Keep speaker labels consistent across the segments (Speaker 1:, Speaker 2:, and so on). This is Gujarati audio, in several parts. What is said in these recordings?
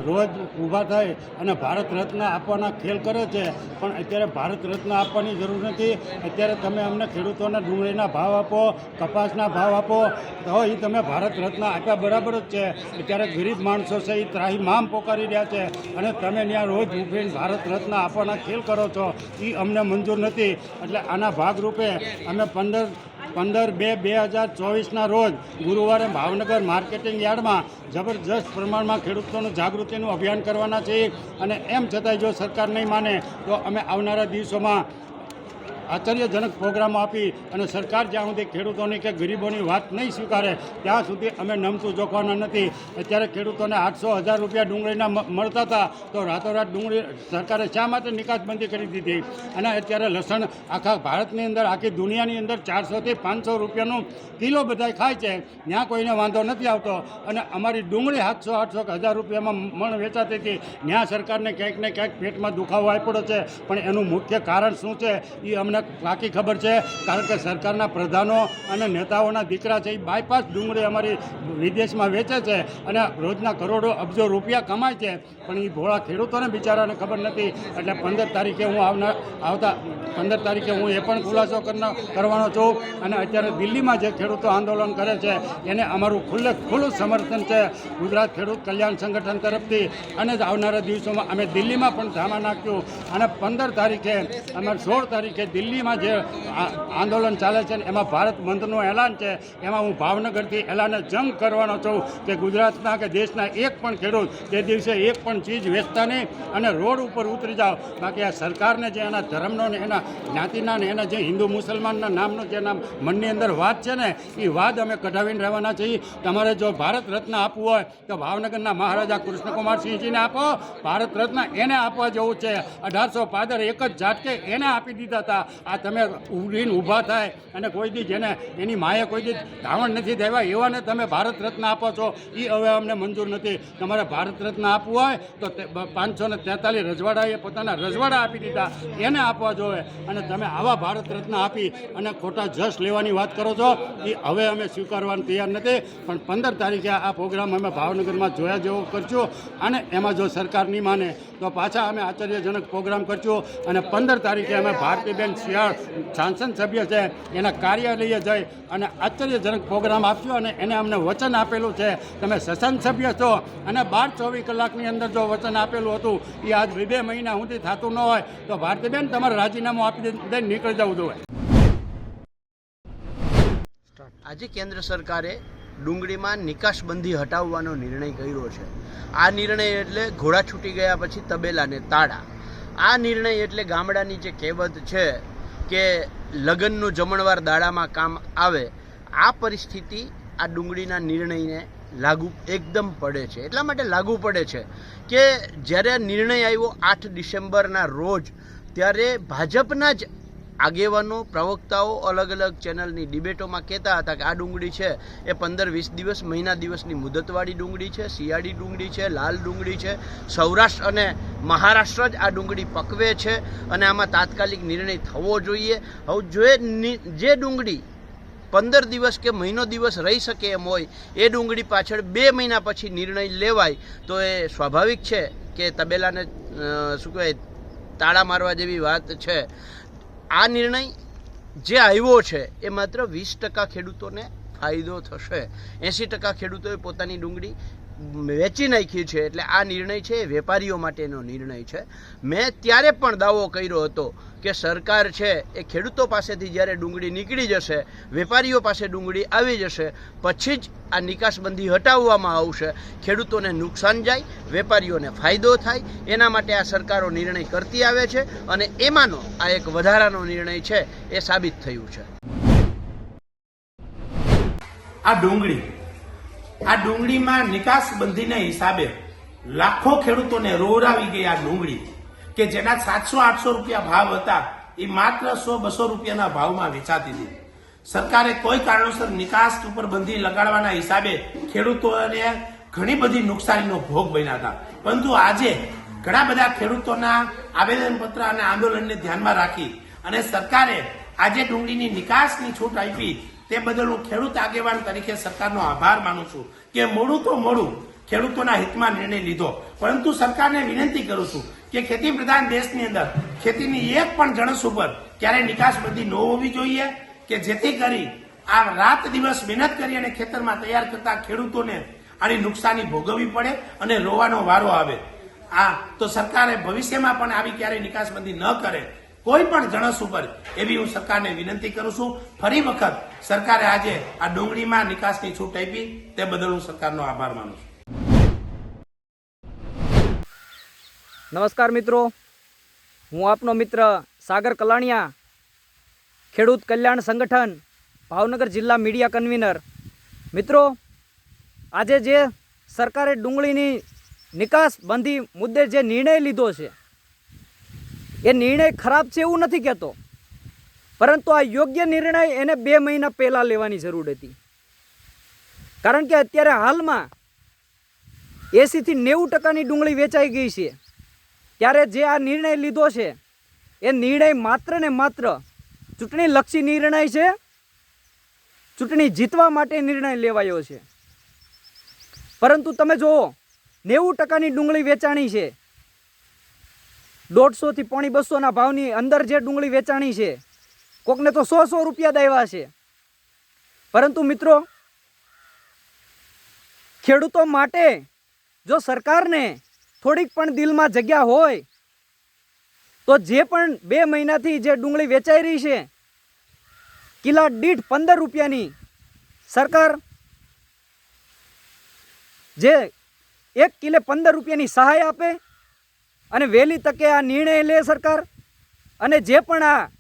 Speaker 1: રોજ ઊભા થઈ અને ભારત રત્ન આપવાના ખેલ કરે છે, પણ અત્યારે ભારત રત્ન આપવાની જરૂર નથી. અત્યારે તમે અમને ખેડૂતોના ડુંગળીના ભાવ આપો, કપાસના ભાવ આપો, તો એ તમે ભારત રત્ન આપ્યા બરાબર જ છે. અત્યારે ગરીબ માણસો છે એ ત્રાહિમામ પોકારી રહ્યા છે અને તમે ત્યાં રોજ ઊભીને ભારત રત્ન આપવાના ખેલ કરો છો, એ અમને મંજૂર નથી. એટલે આના ભાગરૂપે અમે 15/2/2024 રોજ ગુરુવારે ભાવનગર માર્કેટિંગ યાર્ડમાં જબરજસ્ત પ્રમાણમાં ખેડૂતોનું જાગૃતિનું અભિયાન કરવાના છીએ. અને એમ છતાંય જો સરકાર નહીં માને તો અમે આવનારા દિવસોમાં આશ્ચર્યજનક પ્રોગ્રામો આપી અને સરકાર જ્યાં સુધી ખેડૂતોની કે ગરીબોની વાત નહીં સ્વીકારે ત્યાં સુધી અમે નમતું જોખવાના નથી. અત્યારે ખેડૂતોને 800,000 રૂપિયા ડુંગળીના મળતા હતા, તો રાતોરાત ડુંગળી સરકારે શા માટે નિકાસબંધી કરી દીધી? અને અત્યારે લસણ આખા ભારતની અંદર, આખી દુનિયાની અંદર 400 થી 500 રૂપિયાનું કિલો બધાય ખાય છે, ત્યાં કોઈને વાંધો નથી આવતો. અને અમારી ડુંગળી 700-800 રૂપિયામાં મણ વેચાતી હતી, ત્યાં સરકારને ક્યાંક ને ક્યાંક પેટમાં દુખાવો આપ્યો છે. પણ એનું મુખ્ય કારણ શું છે એ અમને બાકી ખબર છે. કારણ કે સરકારના પ્રધાનો અને નેતાઓના દીકરા છે એ બાયપાસ ડુંગળી અમારી વિદેશમાં વેચે છે અને રોજના કરોડો અબજો રૂપિયા કમાય છે, પણ એ ભોળા ખેડૂતોને બિચારાને ખબર નથી. એટલે 15 તારીખે હું આવતા 15 તારીખે હું એ પણ ખુલાસો કરવાનો છું. અને અત્યારે દિલ્હીમાં જે ખેડૂતો આંદોલન કરે છે એને અમારું ખુલ્લું સમર્થન છે ગુજરાત ખેડૂત કલ્યાણ સંગઠન તરફથી. અને આવનારા દિવસોમાં અમે દિલ્હીમાં પણ ધામા નાખ્યું. અને 15 તારીખે અમારે 16 તારીખે દિલ્હીમાં જે આંદોલન ચાલે છે એમાં ભારત બંધનું એલાન છે. એમાં હું ભાવનગરથી એલાને જંગ કરવાનો છું કે ગુજરાતના કે દેશના એક પણ ખેડૂત તે દિવસે એક પણ ચીજ વેચતા નહીં અને રોડ ઉપર ઉતરી જાઓ. બાકી આ સરકારને જે એના ધર્મનો ને એના જ્ઞાતિના ને એના જે હિન્દુ મુસલમાનના નામનો જે મનની અંદર વાત છે ને એ વાત અમે કઢાવીને રહેવાના છીએ. તમારે જો ભારત રત્ન આપવું હોય તો ભાવનગરના મહારાજા કૃષ્ણકુમારસિંહજીને આપો. ભારત રત્ન એને આપવા જેવું છે. 1815 એક જ ઝાટકે એને આપી દીધા હતા. આ તમે ઉભીને ઊભા થાય અને કોઈ દી જેને એની માએ કોઈ દી ધાવણ નથી દેવા એવાને તમે ભારત રત્ન આપો છો, એ હવે અમને મંજૂર નથી. તમારે ભારત રત્ન આપવું હોય તો 543 રજવાડાએ પોતાના રજવાડા આપી દીધા, એને આપવા જોઈએ. અને તમે આવા ભારત રત્ન આપી અને ખોટા જશ લેવાની વાત કરો છો, એ હવે અમે સ્વીકારવાનું તૈયાર નથી. પણ 15 તારીખે આ પ્રોગ્રામ અમે ભાવનગરમાં જોયા જેવો કરશું. અને એમાં જો સરકાર નહીં માને તો પાછા અમે આશ્ચર્યજનક પ્રોગ્રામ કરશું. અને 15 તારીખે અમે ભારતીબેન શિયાળ સાંસદ સભ્ય છે એના કાર્યાલયે જઈ અને આશ્ચર્યજનક પ્રોગ્રામ આપશું. અને એને અમને વચન આપેલું છે, તમે સંસદ સભ્ય છો અને 12-24 કલાકની અંદર જો વચન આપેલું હતું એ આજ 2 મહિના સુધી થતું ન હોય તો ભારતીબેન તમારે રાજીનામું આપી દઈને નીકળી જવું જોઈએ.
Speaker 2: આજે કેન્દ્ર સરકારે ડુંગળીમાં નિકાસબંધી હટાવવાનો નિર્ણય કર્યો છે. આ નિર્ણય એટલે ઘોડા છૂટી ગયા પછી તબેલાને તાળા. આ નિર્ણય એટલે ગામડાની જે કહેવત છે કે લગ્નનું જમણવાર દાડામાં કામ આવે, આ પરિસ્થિતિ આ ડુંગળીના નિર્ણયને લાગુ એકદમ પડે છે. એટલા માટે લાગુ પડે છે કે જ્યારે નિર્ણય આવ્યો 8 ડિસેમ્બરના રોજ, ત્યારે ભાજપના જ આગેવાનો, પ્રવક્તાઓ અલગ અલગ ચેનલની ડિબેટોમાં કહેતા હતા કે આ ડુંગળી છે એ 15-20 દિવસ, મહિના દિવસની મુદતવાળી ડુંગળી છે, શિયાળી ડુંગળી છે, લાલ ડુંગળી છે, સૌરાષ્ટ્ર અને મહારાષ્ટ્ર જ આ ડુંગળી પકવે છે અને આમાં તાત્કાલિક નિર્ણય થવો જોઈએ. હવે જે ડુંગળી 15 દિવસ કે મહિનો દિવસ રહી શકે એમ હોય એ ડુંગળી પાછળ 2 મહિના પછી નિર્ણય લેવાય તો એ સ્વાભાવિક છે કે તબેલાને શું કહેવાય તાળા મારવા જેવી વાત છે. આ નિર્ણય જે આવ્યો છે એ માત્ર 20% ખેડૂતોને ફાયદો થશે. 80% ખેડૂતોએ પોતાની ડુંગળી વેચી નાખી છે. એટલે આ નિર્ણય છે એ વેપારીઓ માટેનો નિર્ણય છે. મેં ત્યારે પણ દાવો કર્યો હતો કે સરકાર છે એ ખેડૂતો પાસેથી જ્યારે ડુંગળી નીકળી જશે, વેપારીઓ પાસે ડુંગળી આવી જશે, પછી જ આ નિકાસબંધી હટાવવામાં આવશે. ખેડૂતોને નુકસાન જાય, વેપારીઓને ફાયદો થાય, એના માટે આ સરકારો નિર્ણય કરતી આવે છે અને એમાંનો આ એક વધારાનો નિર્ણય છે એ સાબિત થયું છે.
Speaker 3: આ ડુંગળીમાં નિકાસબંધીના હિસાબે લાખો ખેડૂતોને રોવરાવી ગઈ આ ડુંગળી કે જેના 700-800 રૂપિયા ભાવ હતા એ માત્ર 100-200 રૂપિયાના ભાવમાં વેચાતી હતી. સરકારે કોઈ કારણોસર નિકાસ ઉપર બંધી લગાડવાના હિસાબે ખેડૂતોને ઘણી બધી નુકસાનીનો ભોગ બન્યા હતા. પરંતુ આજે ઘણા બધા ખેડૂતોના આવેદનપત્ર અને આંદોલનને ધ્યાનમાં રાખી અને સરકારે આજે ડુંગળીની નિકાસની છૂટ આપી તે બદલ હું ખેડૂત આગેવાન તરીકે સરકારનો આભાર માનું છું કે મોડું તો મોડું ખેડૂતોના હિતમાં નિર્ણય લીધો. પરંતુ સરકારને વિનંતી કરું છું કે ખેતી પ્રધાન દેશની અંદર ખેતીની એક પણ જણસ ઉપર ક્યારેય નિકાસબંધી ન હોવી જોઈએ, કે જેથી કરી આ રાત દિવસ મહેનત કરી અને ખેતરમાં તૈયાર કરતા ખેડૂતોને આની નુકસાની ભોગવવી પડે અને રોવાનો વારો આવે. તો સરકારે ભવિષ્યમાં પણ આવી ક્યારેય નિકાસબંધી ન કરે કોઈ પણ જણસ ઉપર, એવી હું સરકારને વિનંતી કરું છું. ફરી વખત સરકારે આજે આ ડુંગળીમાં નિકાસની છૂટ આપી તે બદલ હું સરકારનો આભાર માનું છું.
Speaker 4: નમસ્કાર મિત્રો, હું આપનો મિત્ર સાગર કલાણિયા, ખેડૂત કલ્યાણ સંગઠન ભાવનગર જિલ્લા મીડિયા કન્વીનર. મિત્રો, આજે જે સરકારે ડુંગળીની નિકાસ બંધી મુદ્દે જે નિર્ણય લીધો છે એ નિર્ણય ખરાબ છે એવું નથી કહેતો, પરંતુ આ યોગ્ય નિર્ણય એને 2 મહિના પહેલાં લેવાની જરૂર હતી. કારણ કે અત્યારે હાલમાં 80 થી 90% ડુંગળી વેચાઈ ગઈ છે. ત્યારે જે આ નિર્ણય લીધો છે એ નિર્ણય માત્ર ને માત્ર ચૂંટણીલક્ષી નિર્ણય છે, ચૂંટણી જીતવા માટે નિર્ણય લેવાયો છે. પરંતુ તમે જુઓ, 90%ની ડુંગળી વેચાણી છે, 150 થી 200 ભાવની અંદર જે ડુંગળી વેચાણી છે, કોકને તો 100 રૂપિયા દાવ્યા છે. પરંતુ મિત્રો, ખેડૂતો માટે જો સરકારને થોડીક પણ દિલમાં જગ્યા હોય તો જે પણ 2 મહિનાથી જે ડુંગળી વેચાઈ રહી છે, કિલા દીઠ 15 રૂપિયાની સરકાર જે 1 કિલે 15 રૂપિયાની સહાય આપે અને વહેલી તકે આ નિર્ણય લે સરકાર. અને જે પણ આ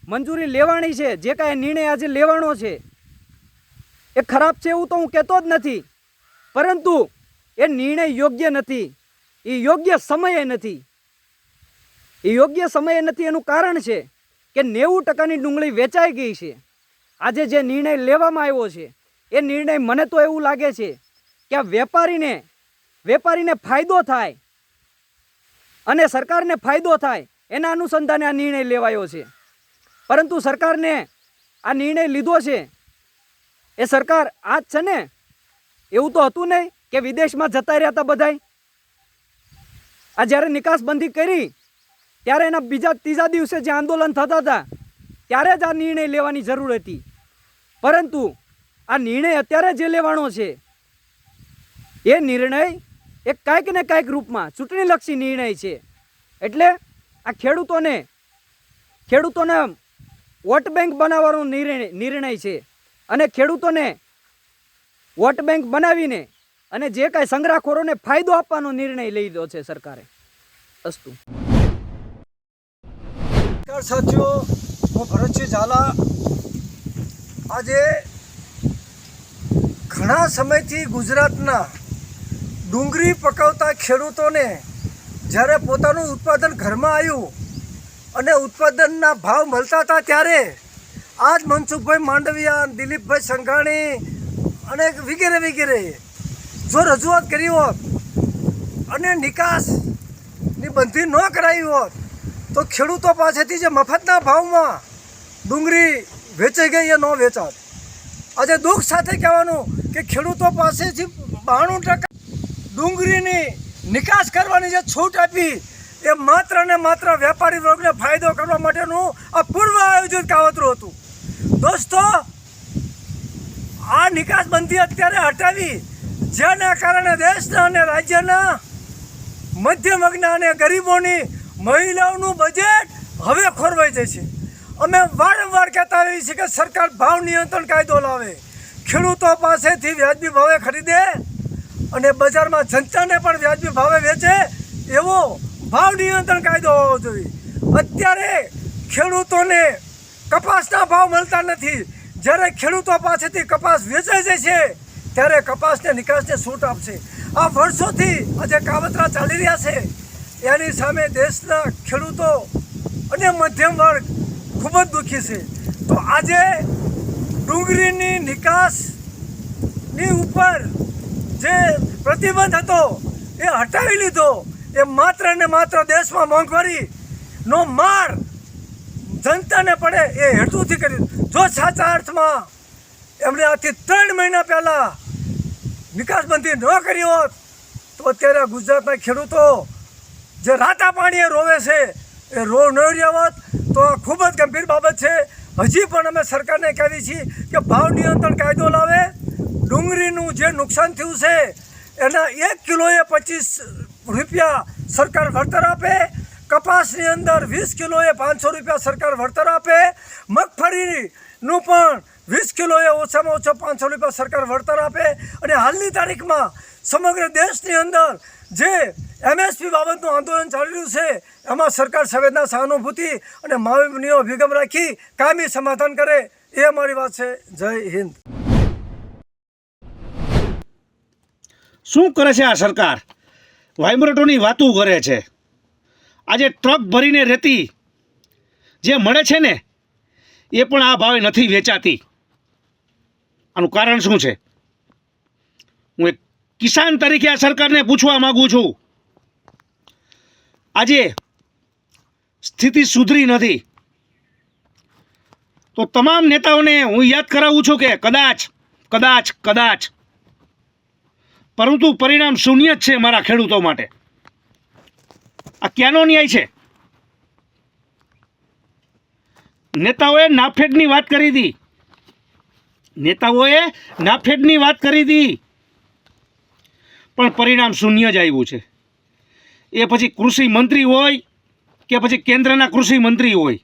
Speaker 4: મંજૂરી લેવાની છે, જે કાંઈ નિર્ણય આજે લેવાનો છે એ ખરાબ છે એવું તો હું કહેતો જ નથી, પરંતુ એ નિર્ણય યોગ્ય નથી, એ યોગ્ય સમયે નથી. એ યોગ્ય સમયે નથી એનું કારણ છે કે 90%ની ડુંગળી વેચાઈ ગઈ છે. આજે જે નિર્ણય લેવામાં આવ્યો છે એ નિર્ણય મને તો એવું લાગે છે કે આ વેપારીને ફાયદો થાય અને સરકારને ફાયદો થાય એના અનુસંધાને આ નિર્ણય લેવાયો છે. પરંતુ સરકારને આ નિર્ણય લીધો છે એ સરકાર આજ છે ને, એવું તો હતું નહીં કે વિદેશમાં જતા રહ્યા હતા બધાય. આ જ્યારે નિકાસબંધી કરી ત્યારે એના બીજા ત્રીજા દિવસે જે આંદોલન થતા હતા ત્યારે જ આ નિર્ણય લેવાની જરૂર હતી. પરંતુ આ નિર્ણય અત્યારે જે લેવાનો છે એ નિર્ણય એ કાંઈક ને કાંઈક રૂપમાં ચૂંટણીલક્ષી નિર્ણય છે. એટલે આ ખેડૂતોને વોટ બેંક બનાવવાનો નિર્ણય છે અને ખેડૂતોને વોટ બેંક બનાવીને અને જે કાંઈ સંગ્રહખોરોને ફાયદો આપવાનો નિર્ણય લઈ લીધો છે સરકારે. અસ્તુ.
Speaker 5: નમસ્કાર સાથીઓ, હું ભરતસિંહ ઝાલા. આજે ઘણા સમયથી ગુજરાતના ડુંગળી પકવતા ખેડૂતોને જ્યારે પોતાનું ઉત્પાદન ઘરમાં આવ્યું અને ઉત્પાદનના ભાવ મળતા હતા ત્યારે આજ મનસુખભાઈ માંડવિયા, દિલીપભાઈ સંઘાણી અને વગેરે જો રજૂઆત કરી હોત અને નિકાસની બંધી ન કરાવી હોત તો ખેડૂતો પાસેથી જે મફતના ભાવમાં ડુંગળી વેચાઈ ગઈ એ ન વેચાત. આજે દુઃખ સાથે કહેવાનું કે ખેડૂતો પાસેથી 92% ડુંગળીની નિકાસ કરવાની જે છૂટ આપી એ માત્ર ને માત્ર વેપારી વર્ગને ફાયદો કરવા માટેનું આ પૂર્વ આયોજિત કાવતરું હતું. દોસ્તો, આ નિકાસબંધી અત્યારે હટાવી જેના કારણે દેશના અને રાજ્યના મધ્યમ વર્ગના અને ગરીબોની મહિલાઓનું બજેટ હવે ખોરવાઈ જશે. અમે વારંવાર કહેતા હોઈએ છીએ કે સરકાર ભાવ નિયંત્રણ કાયદો લાવે, ખેડૂતો પાસેથી વ્યાજબી ભાવે ખરીદે અને બજારમાં જનતાને પણ વ્યાજબી ભાવે વેચે એવો ભાવ નિયંત્રણ કાયદો હોવો જોઈએ. અત્યારે ખેડૂતોને કપાસના ભાવ મળતા નથી. જ્યારે ખેડૂતો પાસેથી કપાસ વેચાઈ જાય છે ત્યારે કપાસને નિકાસને છૂટ આપશે. આ વર્ષોથી આજે કાવતરા ચાલી રહ્યા છે, એની સામે દેશના ખેડૂતો અને મધ્યમ વર્ગ ખૂબ જ દુઃખી છે. તો આજે ડુંગળીની નિકાસની ઉપર જે પ્રતિબંધ હતો એ હટાવી લીધો. એ માત્ર ને માત્ર દેશમાં મોંઘવારીનો માર જનતાને પડે એ હેતુથી કર્યું. જો સાચા અર્થમાં એમણે આથી 3 મહિના પહેલાં નિકાસબંધી ન કરી હોત તો અત્યારે ગુજરાતના ખેડૂતો જે રાતા પાણીએ રોવે છે એ રો ન રહેવત તો આ ખૂબ જ ગંભીર બાબત છે. હજી પણ અમે સરકારને કહીએ છીએ કે ભાવ નિયંત્રણ કાયદો લાવે. ડુંગળીનું જે નુકસાન થયું છે એના 1 કિલોએ 25 રૂપિયા સરકાર વળતર આપે. કપાસની અંદર 20 કિલોએ 500 રૂપિયા સરકાર વળતર આપે. મગફળીનું પણ 20 કિલોએ ઓછામાં ઓછા 500 રૂપિયા સરકાર વળતર આપે. અને હાલની તારીખમાં સમગ્ર દેશની અંદર જે MSP બાબતનું આંદોલન ચાલી રહ્યું છે એમાં સરકાર સંવેદના સહાનુભૂતિ અને માનવીય અભિગમ રાખી કાયમી સમાધાન કરે એ અમારી વાત છે. જય હિન્દ.
Speaker 6: શું કરે છે આ સરકાર? વાઇબ્રેટોની વાતો કરે છે. આજે ટ્રક ભરીને રેતી જે મળે છે ને એ પણ આ ભાવે નથી વેચાતી. આનું કારણ શું છે? હું એક કિસાન તરીકે આ સરકારને પૂછવા માંગુ છું. આજે સ્થિતિ સુધરી નથી તો તમામ નેતાઓને હું યાદ કરાવું છું કે કદાચ પરંતુ પરિણામ શૂન્ય જ છે મારા ખેડૂતો માટે. આ ક્યાંનો ન્યાય છે? નેતાઓએ નાફેડની વાત કરી હતી પણ પરિણામ શૂન્ય જ આવ્યું છે. એ પછી કૃષિ મંત્રી હોય કે પછી કેન્દ્રના કૃષિ મંત્રી હોય,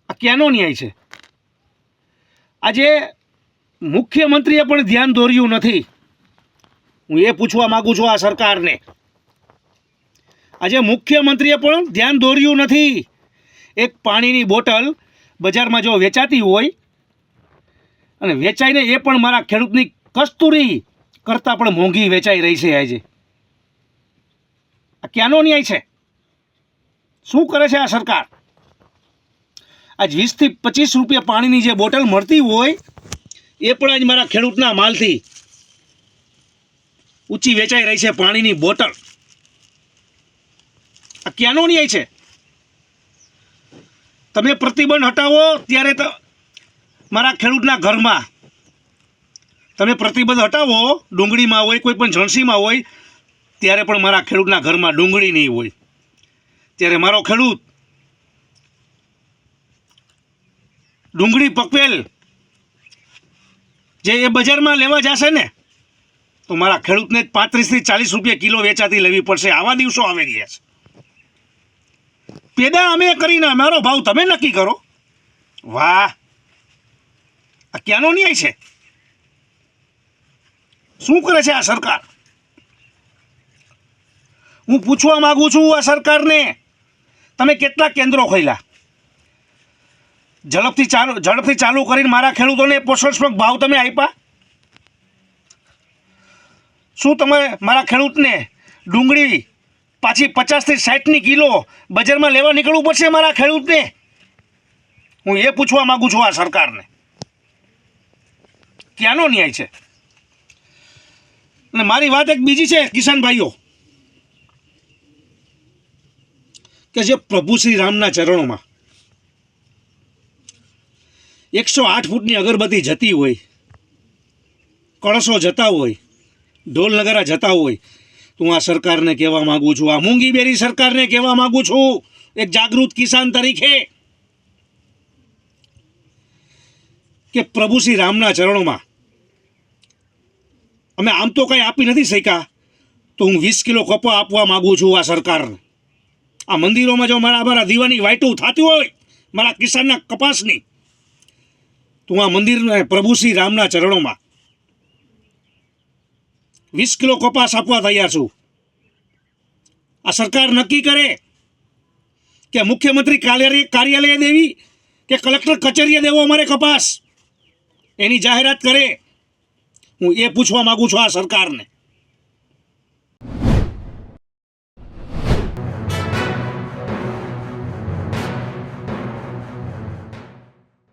Speaker 6: આ ક્યાંનો ન્યાય છે? આજે મુખ્યમંત્રીએ પણ ધ્યાન દોર્યું નથી. હું એ પૂછવા માંગુ છું આ સરકારને. આજે મુખ્યમંત્રીએ પણ ધ્યાન દોર્યું નથી. એક પાણીની બોટલ બજારમાં જો વેચાતી હોય અને વેચાઈને એ પણ મારા ખેડૂતની કસ્તુરી કરતાં પણ મોંઘી વેચાઈ રહી છે. આજે આ ક્યાંનો ન્યાય છે? શું કરે છે આ સરકાર? આજ 20 થી 25 રૂપિયા પાણીની જે બોટલ મળતી હોય એ પણ આજ મારા ખેડૂતના માલથી ઊંચી વેચાઈ રહી છે પાણીની બોટલ. આ ક્યાંનો ન્યાય છે? તમે પ્રતિબંધ હટાવો ત્યારે તો મારા ખેડૂતના ઘરમાં તમે પ્રતિબંધ હટાવો, ડુંગળીમાં હોય કોઈ પણ જણસીમાં હોય, ત્યારે પણ મારા ખેડૂતના ઘરમાં ડુંગળી નહીં હોય. ત્યારે મારો ખેડૂત ડુંગળી પકવેલ જે એ બજારમાં લેવા જશે ને તો મારા ખેડૂતને 35 થી 40 રૂપિયા કિલો વેચાતી લેવી પડશે. આવા દિવસો આવી રહ્યા છે. પેદા અમે કરીને અમારો ભાવ તમે નક્કી કરો. વાહ, આ ક્યાંનો ન્યાય છે? શું કરે છે આ સરકાર? હું પૂછવા માંગુ છું આ સરકારને, તમે કેટલા કેન્દ્રો ખોલ્યા? ઝડપથી ચાલુ કરીને મારા ખેડૂતોને પોષણક્ષમ ભાવ તમે આપ્યા? શું તમે મારા ખેડૂતને ડુંગળી પાછી 50 થી 60 કિલો બજારમાં લેવા નીકળવું પડશે મારા ખેડૂતને? હું એ પૂછવા માંગુ છું આ સરકારને. ક્યાંનો ન્યાય છે? અને મારી વાત એક બીજી છે કિસાન ભાઈઓ, કે જે પ્રભુ શ્રી રામના ચરણોમાં 108 ફૂટની અગરબત્તી જતી હોય, કળશો જતા હોય, ઢોલ નગારા જતા હોય, તો હું આ સરકારને કહેવા માગું છું, આ મૂંગીબેરી સરકારને કહેવા માગું છું એક જાગૃત કિસાન તરીકે, કે પ્રભુ શ્રી રામના ચરણોમાં અમે આમ તો કંઈ આપી નથી શક્યા, તો હું 20 કિલો કપા આપવા માગું છું આ સરકારને. આ મંદિરોમાં જો મારા દીવાની વાઈટું થતી હોય મારા કિસાનના કપાસની, તો હું આ મંદિરને પ્રભુ શ્રી રામના ચરણોમાં 20 કિલો કપાસ આપવા તૈયાર છું. આ સરકાર નક્કી કરે કે મુખ્યમંત્રી કાર્યાલય દેવી કે કલેક્ટર કચેરીએ દેવો અમારે કપાસ, એની જાહેરાત કરે. હું એ પૂછવા માગું છું આ સરકારને.